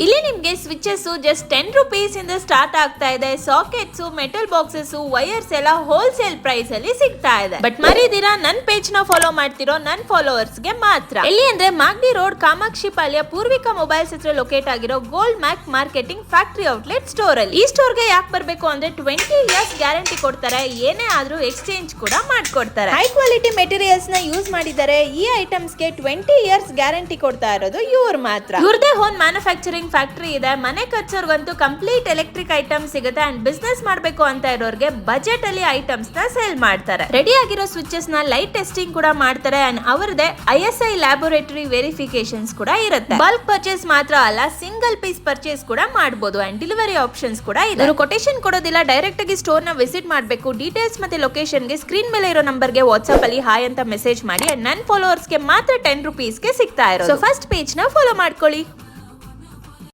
ಇಲ್ಲಿ ನಿಮ್ಗೆ switches just 10 rupees ಇಂದ ಸ್ಟಾರ್ಟ್ ಆಗ್ತಾ ಇದೆ. ಸಾಕೆಟ್ಸ್, ಮೆಟಲ್ ಬಾಕ್ಸಸ್, ವೈರ್ಸ್ ಎಲ್ಲ ಹೋಲ್ಸೇಲ್ ಪ್ರೈಸ್ ಅಲ್ಲಿ ಸಿಗ್ತಾ ಇದೆ. ಬಟ್ ಮರಿದಿರಾ ನನ್ ಪೇಜ್ ನ ಫಾಲೋ ಮಾಡ್ತಿರೋ ನನ್ ಫಾಲೋವರ್ಸ್ ಗೆ ಮಾತ್ರ. ಎಲ್ಲಿ ಅಂದ್ರೆ ಮಾಗಡಿ ರೋಡ್, ಕಾಮಾಕ್ಷಿ ಪಾಳ್ಯ, ಪೂರ್ವಿಕಾ ಮೊಬೈಲ್ಸ್ ಹತ್ರ ಲೊಕೇಟ್ ಆಗಿರೋ ಗೋಲ್ಡ್ ಮ್ಯಾಕ್ ಮಾರ್ಕೆಟಿಂಗ್ ಫ್ಯಾಕ್ಟರಿ ಔಟ್ಲೆಟ್ ಸ್ಟೋರ್ ಅಲ್ಲಿ. ಈ ಸ್ಟೋರ್ ಗೆ ಯಾಕೆ ಬರ್ಬೇಕು ಅಂದ್ರೆ 20 ಇಯರ್ಸ್ ಗ್ಯಾರಂಟಿ ಕೊಡ್ತಾರೆ. ಏನೇ ಆದ್ರೂ ಎಕ್ಸ್ಚೇಂಜ್ ಕೂಡ ಮಾಡ್ಕೊಡ್ತಾರೆ. ಹೈ ಕ್ವಾಲಿಟಿ ಮೆಟೀರಿಯಲ್ಸ್ ನ ಯೂಸ್ ಮಾಡಿದ್ದಾರೆ. ಈ ಐಟಮ್ಸ್ ಗೆ 20 ಇಯರ್ಸ್ ಗ್ಯಾರಂಟಿ ಕೊಡ್ತಾ ಇರೋದು ಇವ್ರು ಮಾತ್ರ. ಇವ್ರದೇ ಓನ್ ಮ್ಯಾನುಫ್ಯಾಕ್ಚರಿಂಗ್ ಫ್ಯಾಕ್ಟರಿ ಇದೆ. ಮನೆ ಕಚ್ಚೋರ್ಗಂತೂ ಕಂಪ್ಲೀಟ್ ಎಲೆಕ್ಟ್ರಿಕ್ ಐಟಮ್ಸ್ ಸಿಗುತ್ತೆ. ಅಂಡ್ ಬಿಸ್ನೆಸ್ ಮಾಡಬೇಕು ಅಂತ ಇರೋರಿಗೆ ಬಜೆಟ್ ಅಲ್ಲಿ ಐಟಮ್ಸ್ ನ ಸೇಲ್ ಮಾಡ್ತಾರೆ. ರೆಡಿ ಆಗಿರೋ ಸ್ವಿಚಸ್ ನ ಲೈಟ್ ಟೆಸ್ಟಿಂಗ್ ಕೂಡ ಮಾಡ್ತಾರೆ. ಅಂಡ್ ಅವರದೇ ISI ಲ್ಯಾಬೋರೇಟರಿ ವೆರಿಫಿಕೇಶನ್ಸ್ ಕೂಡ ಇರುತ್ತೆ. ಬಲ್ಕ್ ಪರ್ಚೇಸ್ ಮಾತ್ರ ಅಲ್ಲ, ಸಿಂಗಲ್ ಪೀಸ್ ಪರ್ಚೇಸ್ ಕೂಡ ಮಾಡಬಹುದು. ಅಂಡ್ ಡೆಲಿವರಿ ಆಪ್ಷನ್ಸ್ ಕೂಡ ಇದೆ. ಅವರು ಕೊಟೇಶನ್ ಕೊಡೋದಿಲ್ಲ, ಡೈರೆಕ್ಟ್ ಆಗಿ ಸ್ಟೋರ್ ನ ವಿಸಿಟ್ ಮಾಡಬೇಕು. ಡೀಟೇಲ್ಸ್ ಮತ್ತೆ ಲೊಕೇಶನ್ ಗೆ ಸ್ಕ್ರೀನ್ ಮೇಲೆ ಇರೋ ನಂಬರ್ ಗೆ ವಾಟ್ಸ್ಆಪ್ ಅಲ್ಲಿ ಹಾಯ್ ಅಂತ ಮೆಸೇಜ್ ಮಾಡಿ. ಅಂಡ್ ನನ್ನ ಫಾಲೋವರ್ಸ್ ಗೆ ಮಾತ್ರ 10 ರುಪೀಸ್ ಗೆ ಸಿಗ್ತಾ ಇರೋದು. ಸೊ ಫಸ್ಟ್ ಪೇಜ್ ನ ಫಾಲೋ ಮಾಡ್ಕೊಳ್ಳಿ.